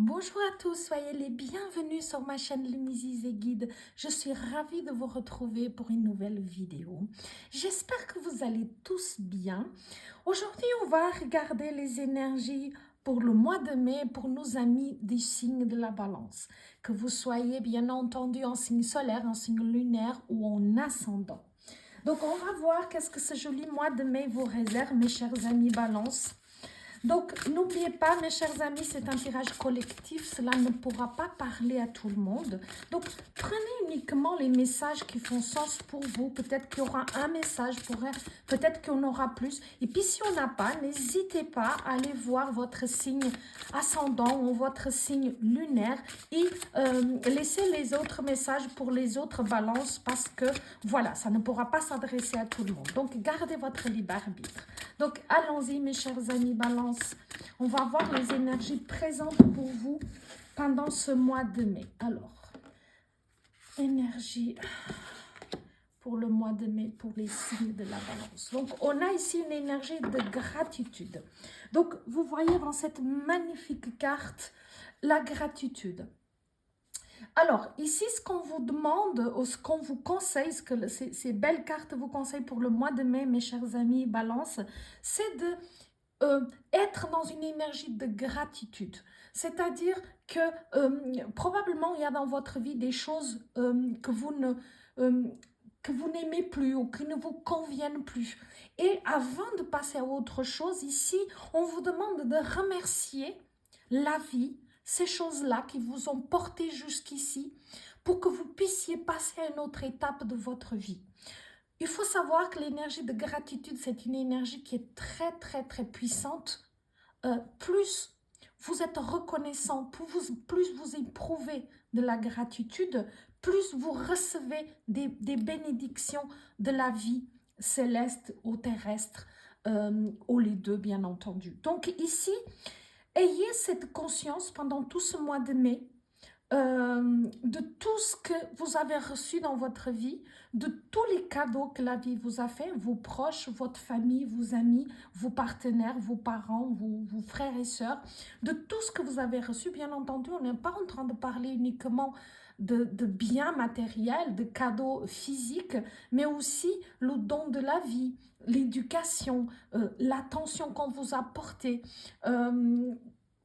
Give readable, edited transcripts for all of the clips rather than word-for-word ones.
Bonjour à tous, soyez les bienvenus sur ma chaîne Lumisis et Guide. Je suis ravie de vous retrouver pour une nouvelle vidéo. J'espère que vous allez tous bien. Aujourd'hui, on va regarder les énergies pour le mois de mai pour nos amis du signe de la balance. Que vous soyez bien entendu en signe solaire, en signe lunaire ou en ascendant. Donc, on va voir qu'est-ce que ce joli mois de mai vous réserve, mes chers amis balance. Donc, n'oubliez pas, mes chers amis, c'est un tirage collectif. Cela ne pourra pas parler à tout le monde. Donc, prenez uniquement les messages qui font sens pour vous. Peut-être qu'il y aura un message pour un, peut-être qu'il y en aura plus. Et puis, si on n'a pas, n'hésitez pas à aller voir votre signe ascendant ou votre signe lunaire et laissez les autres messages pour les autres balances parce que, voilà, ça ne pourra pas s'adresser à tout le monde. Donc, gardez votre libre arbitre. Donc, allons-y, mes chers amis balance. On va voir les énergies présentes pour vous pendant ce mois de mai. Alors, énergie pour le mois de mai, pour les signes de la balance. Donc, on a ici une énergie de gratitude. Donc, vous voyez dans cette magnifique carte, la gratitude. Alors, ici, ce qu'on vous demande, ou ce qu'on vous conseille, ce que ces belles cartes vous conseillent pour le mois de mai, mes chers amis balance, c'est de être dans une énergie de gratitude. C'est-à-dire que probablement, il y a dans votre vie des choses que vous n'aimez plus ou qui ne vous conviennent plus. Et avant de passer à autre chose, ici, on vous demande de remercier la vie, ces choses-là qui vous ont porté jusqu'ici, pour que vous puissiez passer à une autre étape de votre vie. Il faut savoir que l'énergie de gratitude, c'est une énergie qui est très, très, très puissante. Plus vous êtes reconnaissant, plus vous éprouvez de la gratitude, plus vous recevez des bénédictions de la vie céleste ou terrestre, ou les deux, bien entendu. Donc ici, ayez cette conscience pendant tout ce mois de mai, de tout ce que vous avez reçu dans votre vie, de tous les cadeaux que la vie vous a fait, vos proches, votre famille, vos amis, vos partenaires, vos parents, vos frères et sœurs, de tout ce que vous avez reçu. Bien entendu, on n'est pas en train de parler uniquement de biens matériels, de cadeaux physiques, mais aussi le don de la vie, l'éducation, l'attention qu'on vous a portée,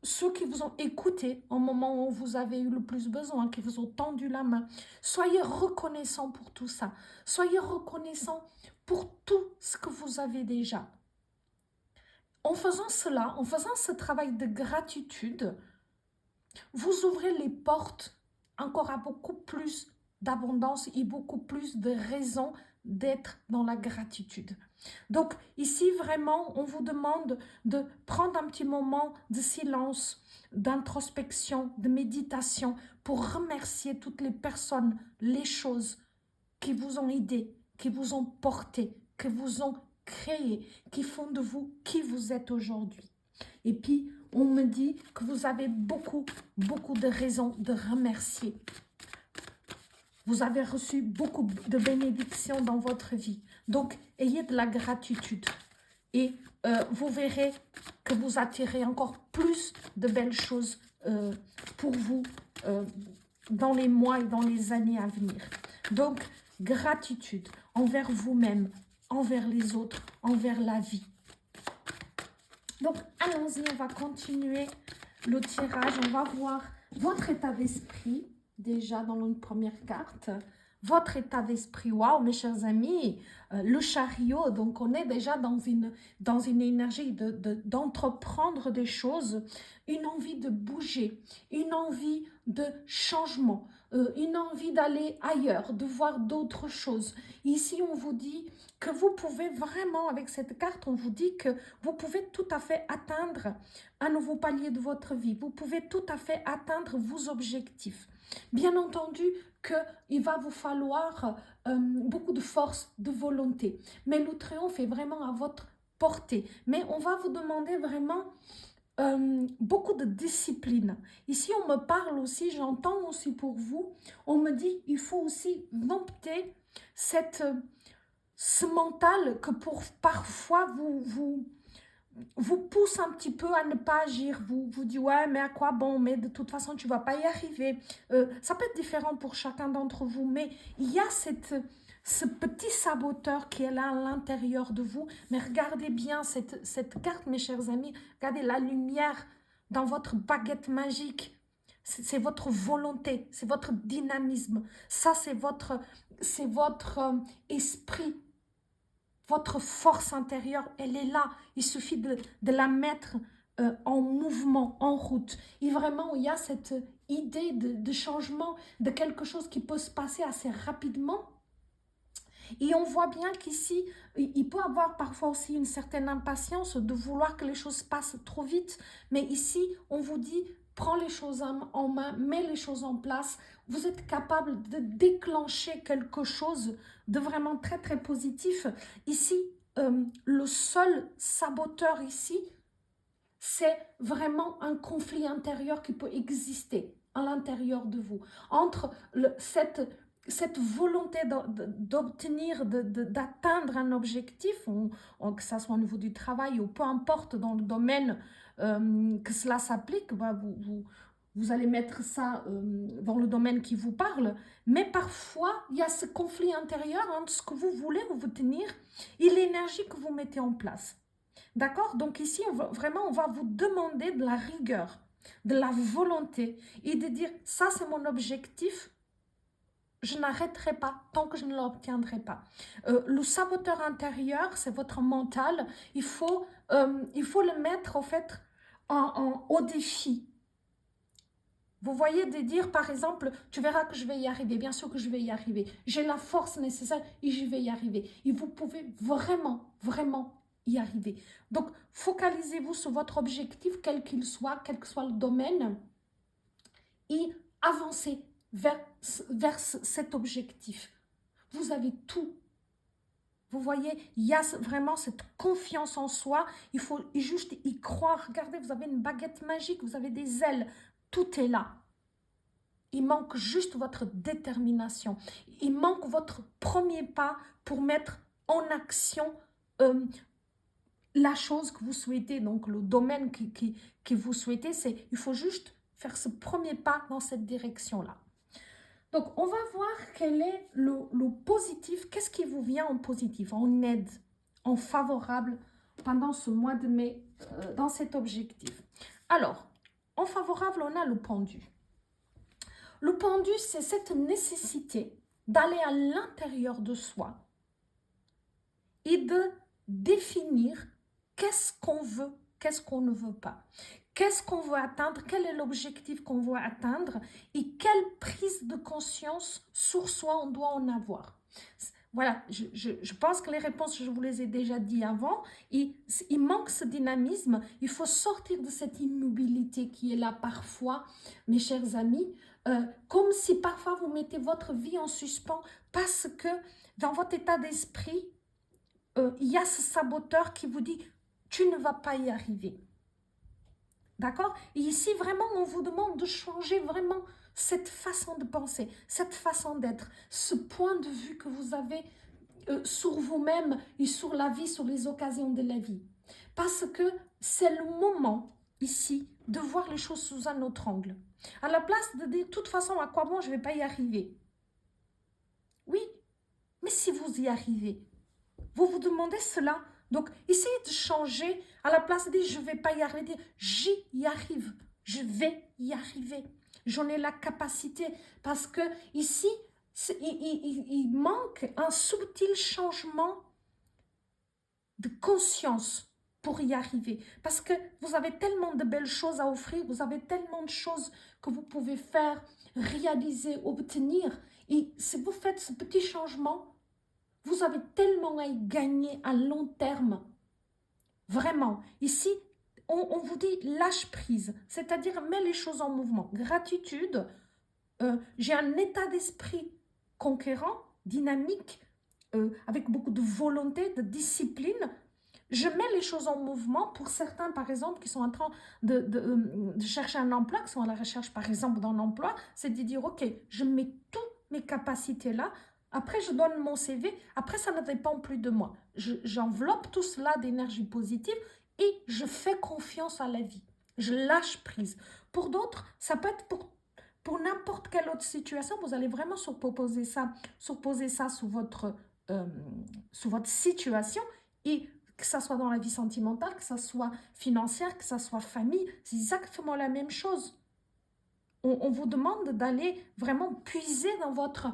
ceux qui vous ont écouté au moment où vous avez eu le plus besoin, qui vous ont tendu la main. Soyez reconnaissants pour tout ça. Soyez reconnaissants pour tout ce que vous avez déjà. En faisant cela, en faisant ce travail de gratitude, vous ouvrez les portes encore à beaucoup plus d'abondance et beaucoup plus de raisons d'être dans la gratitude. Donc ici vraiment on vous demande de prendre un petit moment de silence, d'introspection, de méditation pour remercier toutes les personnes, les choses qui vous ont aidé, qui vous ont porté, qui vous ont créé, qui font de vous qui vous êtes aujourd'hui. Et puis on me dit que vous avez beaucoup de raisons de remercier. Vous avez reçu beaucoup de bénédictions dans votre vie. Donc, ayez de la gratitude. Et vous verrez que vous attirez encore plus de belles choses pour vous dans les mois et dans les années à venir. Donc, gratitude envers vous-même, envers les autres, envers la vie. Donc, allons-y, on va continuer le tirage. On va voir votre état d'esprit, déjà dans une première carte. Votre état d'esprit, waouh, mes chers amis, le chariot. Donc, on est déjà dans une énergie d'entreprendre des choses, une envie de bouger, une envie de changement, une envie d'aller ailleurs, de voir d'autres choses. Ici, on vous dit que vous pouvez vraiment, avec cette carte, on vous dit que vous pouvez tout à fait atteindre un nouveau palier de votre vie. Vous pouvez tout à fait atteindre vos objectifs. Bien entendu qu'il va vous falloir beaucoup de force, de volonté. Mais le triomphe est vraiment à votre portée. Mais on va vous demander vraiment beaucoup de discipline. Ici, on me parle aussi, j'entends aussi pour vous, on me dit il faut aussi dompter ce mental que parfois vous pousse un petit peu à ne pas agir, vous dit ouais mais à quoi bon, mais de toute façon tu vas pas y arriver. Ça peut être différent pour chacun d'entre vous, mais il y a ce petit saboteur qui est là à l'intérieur de vous. Mais regardez bien cette carte mes chers amis, regardez la lumière dans votre baguette magique. C'est votre volonté, c'est votre dynamisme, ça c'est votre esprit. Votre force intérieure, elle est là. Il suffit de la mettre en mouvement, en route. Et vraiment, il y a cette idée de changement, de quelque chose qui peut se passer assez rapidement. Et on voit bien qu'ici, il peut avoir parfois aussi une certaine impatience de vouloir que les choses passent trop vite. Mais ici, on vous dit, prends les choses en main, mets les choses en place. Vous êtes capable de déclencher quelque chose de vraiment très, très positif. Ici, le seul saboteur ici, c'est vraiment un conflit intérieur qui peut exister à l'intérieur de vous. Entre cette volonté d'obtenir, d'atteindre un objectif, que ce soit au niveau du travail ou peu importe dans le domaine que cela s'applique, bah, vous allez mettre ça dans le domaine qui vous parle, mais parfois il y a ce conflit intérieur entre ce que vous voulez obtenir et l'énergie que vous mettez en place. D'accord? Donc ici, on va vous demander de la rigueur, de la volonté et de dire, ça c'est mon objectif, je n'arrêterai pas tant que je ne l'obtiendrai pas. Le saboteur intérieur, c'est votre mental. Il faut le mettre au fait au défi. Vous voyez, de dire par exemple, tu verras que je vais y arriver, bien sûr que je vais y arriver. J'ai la force nécessaire et je vais y arriver. Et vous pouvez vraiment, vraiment y arriver. Donc, focalisez-vous sur votre objectif, quel qu'il soit, quel que soit le domaine, et avancez vers cet objectif. Vous avez tout. Vous voyez, il y a vraiment cette confiance en soi. Il faut juste y croire. Regardez, vous avez une baguette magique, vous avez des ailes. Tout est là. Il manque juste votre détermination. Il manque votre premier pas pour mettre en action la chose que vous souhaitez. Donc, le domaine que vous souhaitez, il faut juste faire ce premier pas dans cette direction-là. Donc, on va voir quel est le positif. Qu'est-ce qui vous vient en positif, en aide, en favorable pendant ce mois de mai dans cet objectif. Alors, en favorable, on a le pendu. Le pendu, c'est cette nécessité d'aller à l'intérieur de soi et de définir qu'est-ce qu'on veut, qu'est-ce qu'on ne veut pas. Qu'est-ce qu'on veut atteindre, quel est l'objectif qu'on veut atteindre et quelle prise de conscience sur soi on doit en avoir. Voilà, je pense que les réponses, je vous les ai déjà dit avant. Il manque ce dynamisme. Il faut sortir de cette immobilité qui est là parfois, mes chers amis. Comme si parfois vous mettez votre vie en suspens parce que dans votre état d'esprit, il y a ce saboteur qui vous dit « tu ne vas pas y arriver ». D'accord? Et ici, vraiment, on vous demande de changer vraiment cette façon de penser, cette façon d'être, ce point de vue que vous avez sur vous-même et sur la vie, sur les occasions de la vie. Parce que c'est le moment, ici, de voir les choses sous un autre angle. À la place de dire, de toute façon, à quoi bon, je ne vais pas y arriver. Oui, mais si vous y arrivez, vous vous demandez cela. Donc, essayez de changer. À la place de dire, je ne vais pas y arriver, dire, j'y arrive. Je vais y arriver. J'en ai la capacité. Parce que ici, il manque un subtil changement de conscience pour y arriver. Parce que vous avez tellement de belles choses à offrir, vous avez tellement de choses que vous pouvez faire, réaliser, obtenir. Et si vous faites ce petit changement, vous avez tellement à y gagner à long terme. Vraiment. Ici, on vous dit lâche prise, c'est-à-dire mets les choses en mouvement. Gratitude, j'ai un état d'esprit conquérant, dynamique, avec beaucoup de volonté, de discipline. Je mets les choses en mouvement. Pour certains, par exemple, qui sont en train de chercher un emploi, qui sont à la recherche, par exemple, d'un emploi, c'est de dire, ok, je mets toutes mes capacités là. Après, je donne mon CV. Après, ça ne dépend plus de moi. J'enveloppe tout cela d'énergie positive et je fais confiance à la vie. Je lâche prise. Pour d'autres, ça peut être pour n'importe quelle autre situation, vous allez vraiment surposer ça euh, sur votre situation, et que ça soit dans la vie sentimentale, que ça soit financière, que ça soit famille, c'est exactement la même chose. On vous demande d'aller vraiment puiser dans votre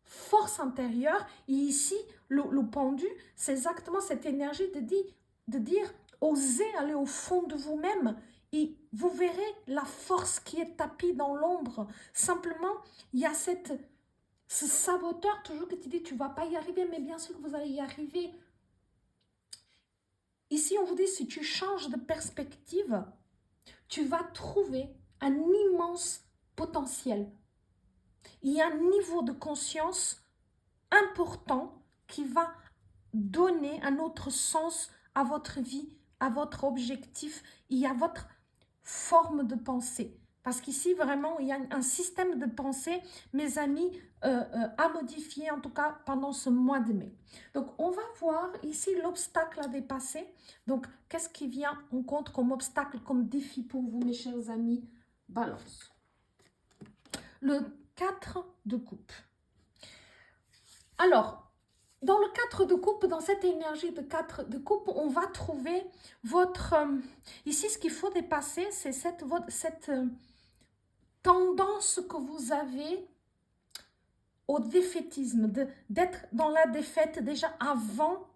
force intérieure. Et ici, le pendu, c'est exactement cette énergie de dire, osez aller au fond de vous-même. Et vous verrez la force qui est tapie dans l'ombre. Simplement, il y a ce saboteur toujours qui te dit, tu ne vas pas y arriver, mais bien sûr que vous allez y arriver. Ici, on vous dit, si tu changes de perspective, tu vas trouver un immense potentiel. Il y a un niveau de conscience important qui va donner un autre sens à votre vie, à votre objectif et à votre forme de pensée. Parce qu'ici, vraiment, il y a un système de pensée, mes amis, à modifier, en tout cas pendant ce mois de mai. Donc, on va voir ici l'obstacle à dépasser. Donc, qu'est-ce qui vient en compte comme obstacle, comme défi pour vous, mes chers amis? Balance. Le 4 de coupe. Alors, dans le 4 de coupe, dans cette énergie de 4 de coupe, on va trouver votre... ici, ce qu'il faut dépasser, c'est cette tendance que vous avez au défaitisme, d'être dans la défaite déjà avant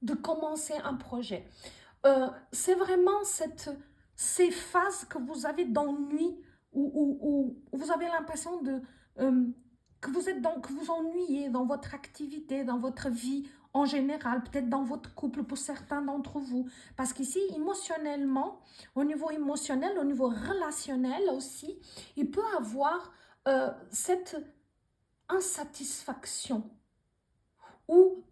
de commencer un projet. C'est vraiment ces phases que vous avez d'ennui, où vous avez l'impression que vous ennuyez dans votre activité, dans votre vie en général, peut-être dans votre couple pour certains d'entre vous. Parce qu'ici, émotionnellement, au niveau émotionnel, au niveau relationnel aussi, il peut avoir cette insatisfaction où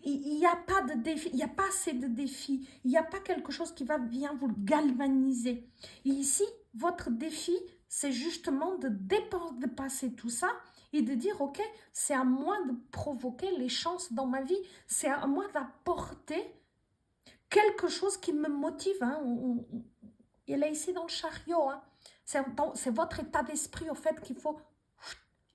il n'y a pas de défi, il n'y a pas assez de défis, il n'y a pas quelque chose qui va bien vous galvaniser. Et ici, votre défi, c'est justement de dépasser tout ça et de dire, ok, c'est à moi de provoquer les chances dans ma vie, c'est à moi d'apporter quelque chose qui me motive. Hein. Il est ici dans le chariot. Hein. C'est votre état d'esprit, au fait, qu'il faut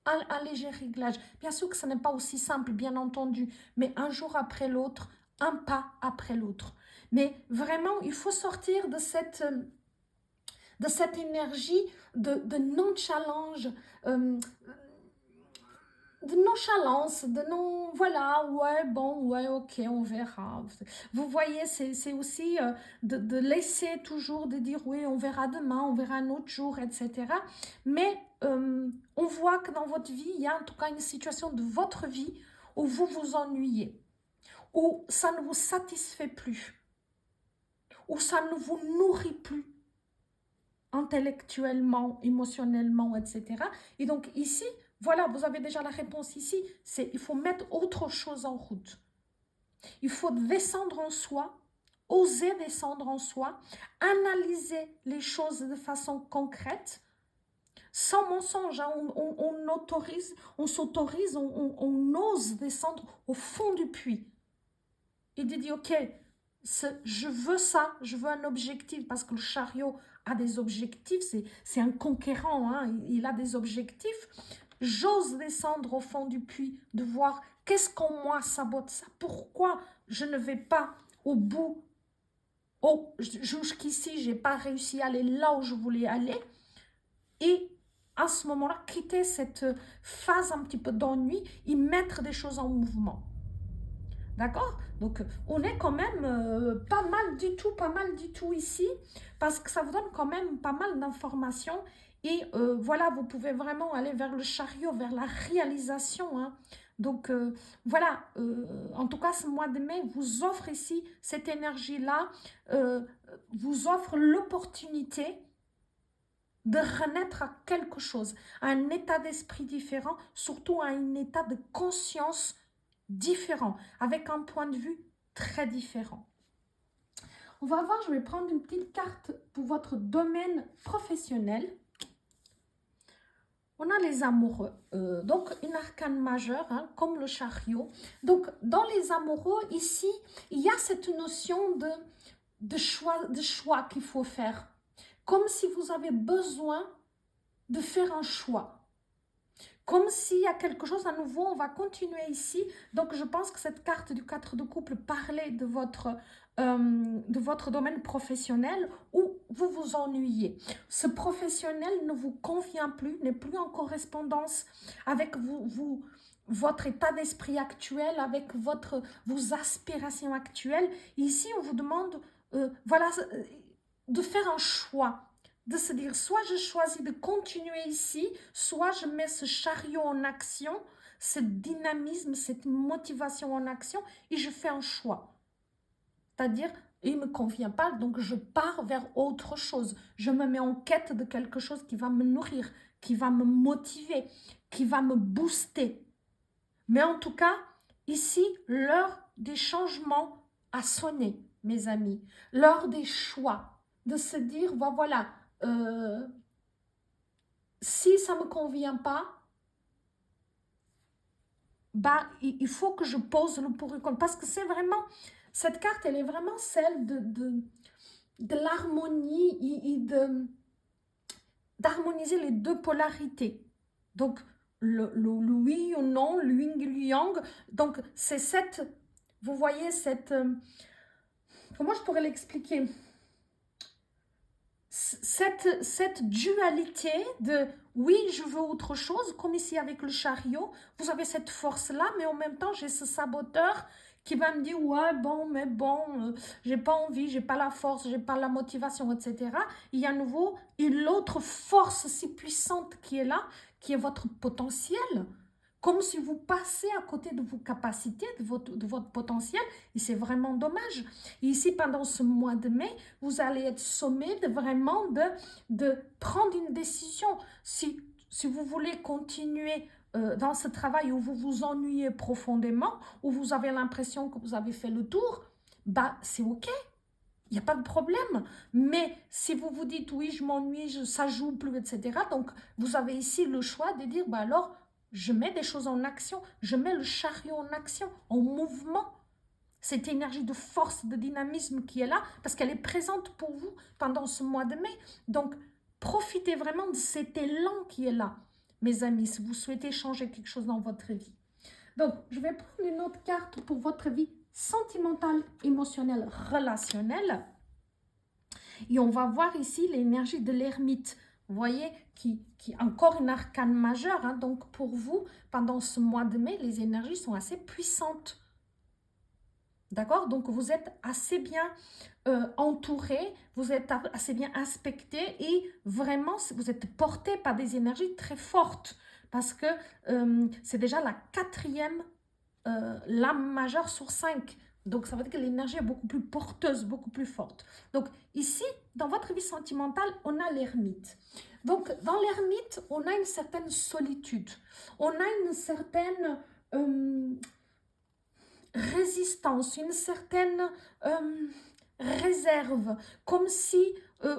un léger réglage. Bien sûr que ce n'est pas aussi simple, bien entendu, mais un jour après l'autre, un pas après l'autre. Mais vraiment, il faut sortir de cette énergie de non-challenge, de nonchalance, de non, voilà, ouais, bon, ouais, ok, on verra. Vous voyez, c'est aussi de laisser toujours, de dire, oui, on verra demain, on verra un autre jour, etc. Mais on voit que dans votre vie, il y a en tout cas une situation de votre vie où vous vous ennuyez, où ça ne vous satisfait plus, où ça ne vous nourrit plus intellectuellement, émotionnellement, etc. Et donc ici, voilà, vous avez déjà la réponse ici, c'est il faut mettre autre chose en route. Il faut descendre en soi, oser descendre en soi, analyser les choses de façon concrète, sans mensonge. Hein, on s'autorise, on ose descendre au fond du puits. Et de dire, ok, je veux ça, je veux un objectif, parce que le chariot a des objectifs, c'est un conquérant, hein, il a des objectifs. J'ose descendre au fond du puits, de voir qu'est-ce qu'en moi sabote ça, pourquoi je ne vais pas au bout. Oh, jusqu'ici, je n'ai pas réussi à aller là où je voulais aller. Et à ce moment-là, quitter cette phase un petit peu d'ennui et mettre des choses en mouvement. D'accord? Donc, on est quand même pas mal du tout ici, parce que ça vous donne quand même pas mal d'informations. Et voilà, vous pouvez vraiment aller vers le chariot, vers la réalisation. Hein. Donc, voilà, en tout cas, ce mois de mai vous offre ici cette énergie-là, vous offre l'opportunité de renaître à quelque chose, à un état d'esprit différent, surtout à un état de conscience différent, avec un point de vue très différent. On va voir, je vais prendre une petite carte pour votre domaine professionnel. On a les amoureux, donc une arcane majeure, hein, comme le chariot. Donc, dans les amoureux, ici, il y a cette notion de choix qu'il faut faire. Comme si vous avez besoin de faire un choix. Comme s'il y a quelque chose à nouveau, on va continuer ici. Donc, je pense que cette carte du 4 de couple parlait de votre domaine professionnel où vous vous ennuyez. Ce professionnel ne vous convient plus, n'est plus en correspondance avec votre état d'esprit actuel, avec vos aspirations actuelles. Ici, on vous demande voilà, de faire un choix. De se dire, soit je choisis de continuer ici, soit je mets ce chariot en action, ce dynamisme, cette motivation en action, et je fais un choix. C'est-à-dire, il ne me convient pas, donc je pars vers autre chose. Je me mets en quête de quelque chose qui va me nourrir, qui va me motiver, qui va me booster. Mais en tout cas, ici, l'heure des changements a sonné, mes amis. L'heure des choix, de se dire, voilà, si ça ne me convient pas, bah, il faut que je pose le pour et contre. Parce que c'est vraiment, cette carte, elle est vraiment celle de l'harmonie et d'harmoniser les deux polarités. Donc, le oui ou non, le yin et le yang. Donc, c'est cette, vous voyez, cette, comment je pourrais l'expliquer? Cette dualité de oui, je veux autre chose, comme ici avec le chariot, vous avez cette force-là, mais en même temps, j'ai ce saboteur qui va me dire ouais, bon, mais bon, j'ai pas envie, j'ai pas la force, j'ai pas la motivation, etc. Il y a à nouveau l'autre force si puissante qui est là, qui est votre potentiel. Comme si vous passez à côté de vos capacités, de votre potentiel, et c'est vraiment dommage. Et ici, pendant ce mois de mai, vous allez être sommé de vraiment de prendre une décision. Si vous voulez continuer dans ce travail où vous vous ennuyez profondément, où vous avez l'impression que vous avez fait le tour, bah c'est ok. Il n'y a pas de problème. Mais si vous vous dites, oui, je m'ennuie, ça joue plus, etc. Donc, vous avez ici le choix de dire, bah alors, je mets des choses en action. Je mets le chariot en action, en mouvement. Cette énergie de force, de dynamisme qui est là, parce qu'elle est présente pour vous pendant ce mois de mai. Donc, profitez vraiment de cet élan qui est là, mes amis, si vous souhaitez changer quelque chose dans votre vie. Donc, je vais prendre une autre carte pour votre vie sentimentale, émotionnelle, relationnelle. Et on va voir ici l'énergie de l'ermite. Vous voyez, qui encore une arcane majeure. Hein, donc, pour vous, pendant ce mois de mai, les énergies sont assez puissantes. D'accord? Donc, vous êtes assez bien entouré, vous êtes assez bien inspecté et vraiment, vous êtes porté par des énergies très fortes parce que c'est déjà la 4e lame majeure sur 5. Donc, ça veut dire que l'énergie est beaucoup plus porteuse, beaucoup plus forte. Donc, ici, dans votre vie sentimentale, on a l'ermite. Donc, dans l'ermite, on a une certaine solitude. On a une certaine résistance, une certaine réserve, comme si,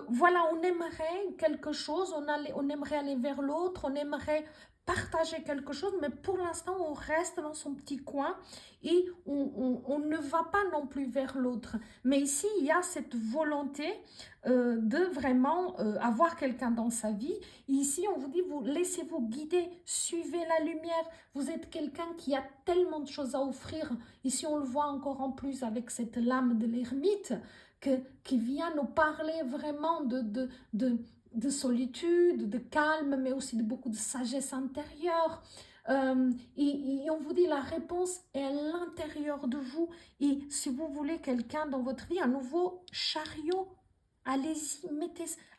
voilà, on aimerait quelque chose, on aimerait aller vers l'autre, on aimerait partager quelque chose, mais pour l'instant, on reste dans son petit coin et on ne va pas non plus vers l'autre. Mais ici, il y a cette volonté de vraiment avoir quelqu'un dans sa vie. Et ici, on vous dit, vous laissez-vous guider, suivez la lumière. Vous êtes quelqu'un qui a tellement de choses à offrir. Ici, on le voit encore en plus avec cette lame de l'ermite qui vient nous parler vraiment de solitude, de calme, mais aussi de beaucoup de sagesse intérieure. Et on vous dit la réponse est à l'intérieur de vous. Et si vous voulez quelqu'un dans votre vie, un nouveau chariot, allez-y,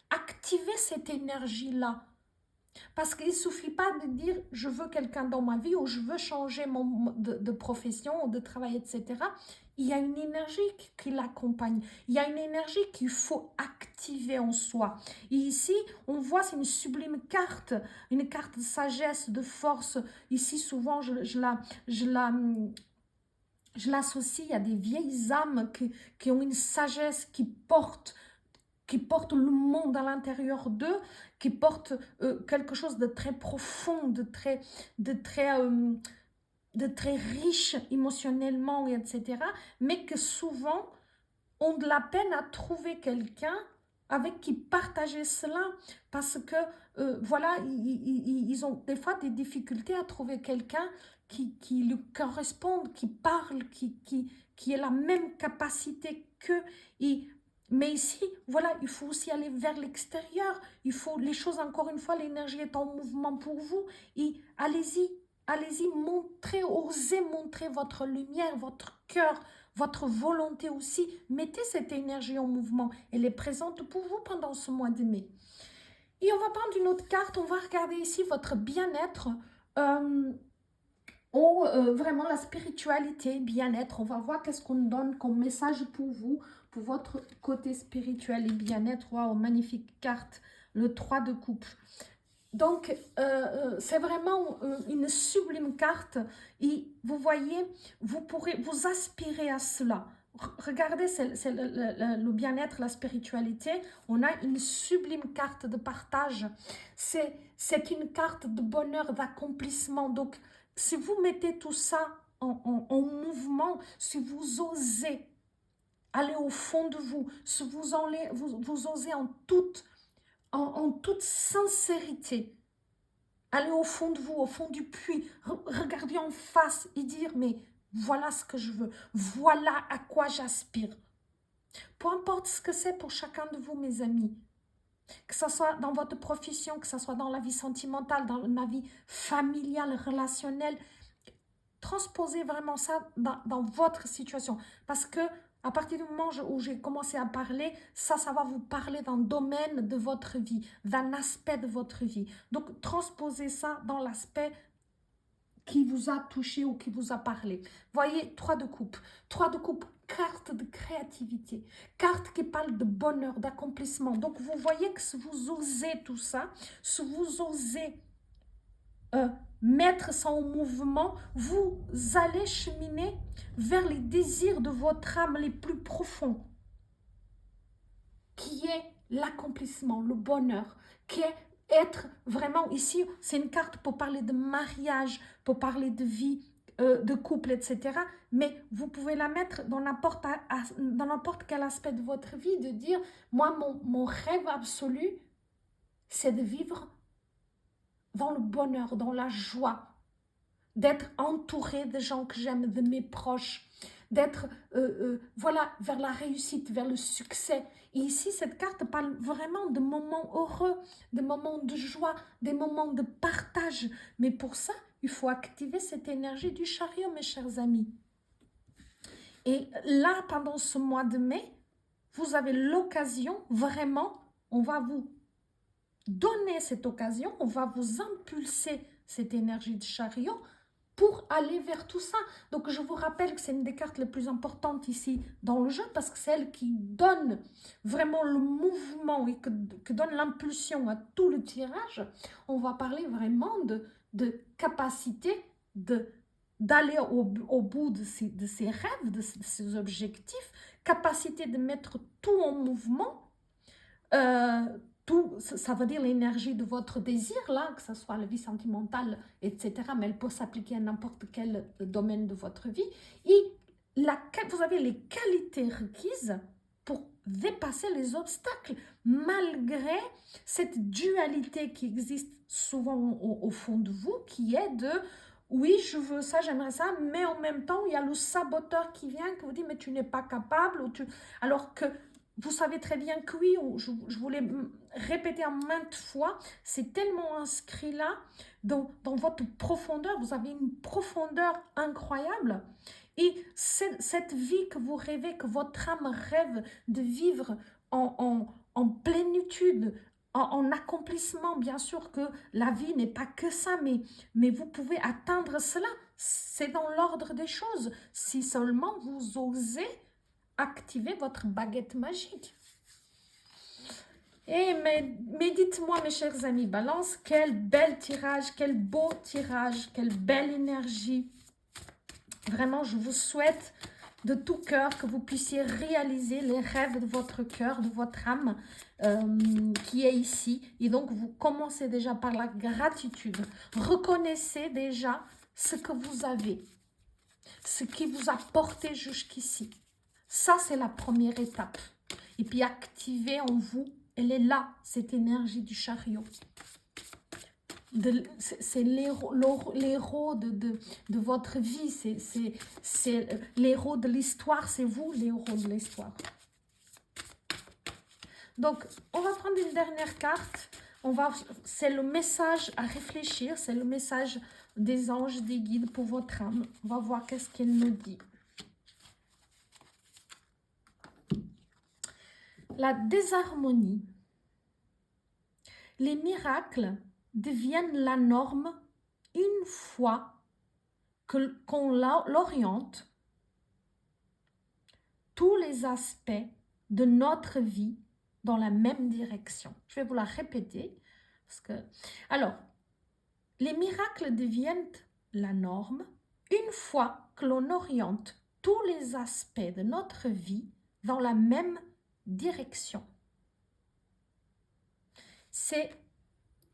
activez cette énergie-là. Parce qu'il ne suffit pas de dire « je veux quelqu'un dans ma vie » ou « je veux changer de profession ou de travail, etc. » Il y a une énergie qui l'accompagne. Il y a une énergie qu'il faut activer en soi. Et ici, on voit, c'est une sublime carte, une carte de sagesse, de force. Ici, souvent, je l'associe à des vieilles âmes qui ont une sagesse qui portent le monde à l'intérieur d'eux, qui portent quelque chose de très profond, de très riche émotionnellement, etc. Mais que souvent, ont de la peine à trouver quelqu'un avec qui partager cela, parce que, voilà, ils ont des fois des difficultés à trouver quelqu'un qui lui corresponde, qui parle, qui ait la même capacité qu'eux. Mais ici, voilà, il faut aussi aller vers l'extérieur. Il faut, les choses, encore une fois, l'énergie est en mouvement pour vous. Et allez-y, allez-y, montrez, osez montrer votre lumière, votre cœur, votre volonté aussi. Mettez cette énergie en mouvement. Elle est présente pour vous pendant ce mois de mai. Et on va prendre une autre carte. On va regarder ici votre bien-être. Vraiment la spiritualité, bien-être. On va voir qu'est-ce qu'on donne comme message pour vous, pour votre côté spirituel et bien-être. Waouh, magnifique carte, le 3 de coupe. Donc, c'est vraiment une sublime carte. Et vous voyez, vous pourrez vous aspirer à cela. Regardez, c'est le bien-être, la spiritualité. On a une sublime carte de partage. C'est une carte de bonheur, d'accomplissement. Donc, si vous mettez tout ça en mouvement, si vous osez aller au fond de vous, si vous osez en toute sincérité, aller au fond de vous, au fond du puits, regarder en face et dire, mais voilà ce que je veux, voilà à quoi j'aspire. Peu importe ce que c'est pour chacun de vous, mes amis, que ce soit dans votre profession, que ce soit dans la vie sentimentale, dans la vie familiale, relationnelle, transposez vraiment ça dans votre situation. Parce que à partir du moment où j'ai commencé à parler, ça va vous parler d'un domaine de votre vie, d'un aspect de votre vie. Donc, transposez ça dans l'aspect qui vous a touché ou qui vous a parlé. Voyez, 3 de coupe. 3 de coupe, carte de créativité. Carte qui parle de bonheur, d'accomplissement. Donc, vous voyez que si vous osez tout ça, si vous osez mettre ça en mouvement, vous allez cheminer vers les désirs de votre âme les plus profonds, qui est l'accomplissement, le bonheur, qui est être vraiment ici, c'est une carte pour parler de mariage, pour parler de vie, de couple, etc. Mais vous pouvez la mettre dans n'importe quel aspect de votre vie, de dire, moi, mon rêve absolu, c'est de vivre dans le bonheur, dans la joie, d'être entouré de gens que j'aime, de mes proches, d'être, voilà, vers la réussite, vers le succès. Et ici, cette carte parle vraiment de moments heureux, de moments de joie, des moments de partage. Mais pour ça, il faut activer cette énergie du chariot, mes chers amis. Et là, pendant ce mois de mai, vous avez l'occasion, vraiment, on va vous donner cette occasion, on va vous impulser cette énergie de chariot pour aller vers tout ça. Donc, je vous rappelle que c'est une des cartes les plus importantes ici dans le jeu parce que c'est elle qui donne vraiment le mouvement et que donne l'impulsion à tout le tirage. On va parler vraiment de capacité d'aller au bout de ses rêves, de ses objectifs, capacité de mettre tout en mouvement, tout, ça veut dire l'énergie de votre désir, là, que ce soit la vie sentimentale, etc. Mais elle peut s'appliquer à n'importe quel domaine de votre vie. Et vous avez les qualités requises pour dépasser les obstacles, malgré cette dualité qui existe souvent au fond de vous, qui est de oui, je veux ça, j'aimerais ça, mais en même temps, il y a le saboteur qui vient, qui vous dit, mais tu n'es pas capable, alors que vous savez très bien que oui, je voulais répéter en maintes fois, c'est tellement inscrit là, dans votre profondeur, vous avez une profondeur incroyable. Et cette vie que vous rêvez, que votre âme rêve de vivre en plénitude, en accomplissement, bien sûr que la vie n'est pas que ça, mais vous pouvez atteindre cela. C'est dans l'ordre des choses, si seulement vous osez activer votre baguette magique. Mais dites-moi, mes chers amis, Balance, quel bel tirage, quel beau tirage, quelle belle énergie. Vraiment, je vous souhaite de tout cœur que vous puissiez réaliser les rêves de votre cœur, de votre âme qui est ici. Et donc, vous commencez déjà par la gratitude. Reconnaissez déjà ce que vous avez, ce qui vous a porté jusqu'ici. Ça, c'est la première étape. Et puis, activez en vous, elle est là, cette énergie du chariot. C'est l'héros de votre vie, c'est l'héros de l'histoire, c'est vous l'héros de l'histoire. Donc, on va prendre une dernière carte. C'est le message à réfléchir, c'est le message des anges, des guides pour votre âme. On va voir qu'est-ce qu'elle nous dit. La désharmonie. Les miracles deviennent la norme une fois qu'on l'oriente tous les aspects de notre vie dans la même direction. Je vais vous la répéter. Alors, les miracles deviennent la norme une fois que l'on oriente tous les aspects de notre vie dans la même direction.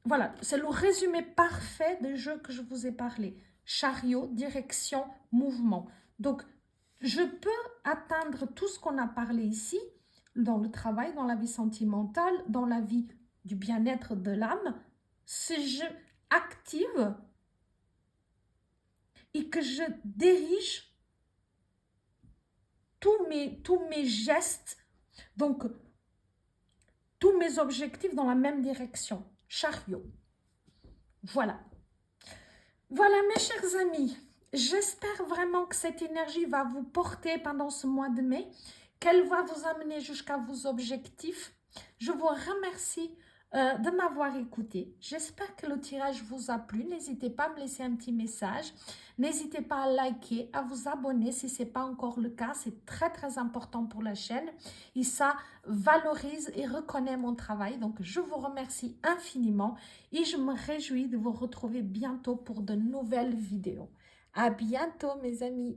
Voilà, c'est le résumé parfait du jeu que je vous ai parlé. Chariot, direction, mouvement. Donc, je peux atteindre tout ce qu'on a parlé ici, dans le travail, dans la vie sentimentale, dans la vie du bien-être de l'âme, si je active et que je dirige tous mes gestes, donc tous mes objectifs dans la même direction. Chariot. Voilà. Voilà mes chers amis. J'espère vraiment que cette énergie va vous porter pendant ce mois de mai, qu'elle va vous amener jusqu'à vos objectifs. Je vous remercie de m'avoir écouté. J'espère que le tirage vous a plu. N'hésitez pas à me laisser un petit message. N'hésitez pas à liker, à vous abonner si ce n'est pas encore le cas. C'est très très important pour la chaîne et ça valorise et reconnaît mon travail. Donc je vous remercie infiniment et je me réjouis de vous retrouver bientôt pour de nouvelles vidéos. À bientôt mes amis.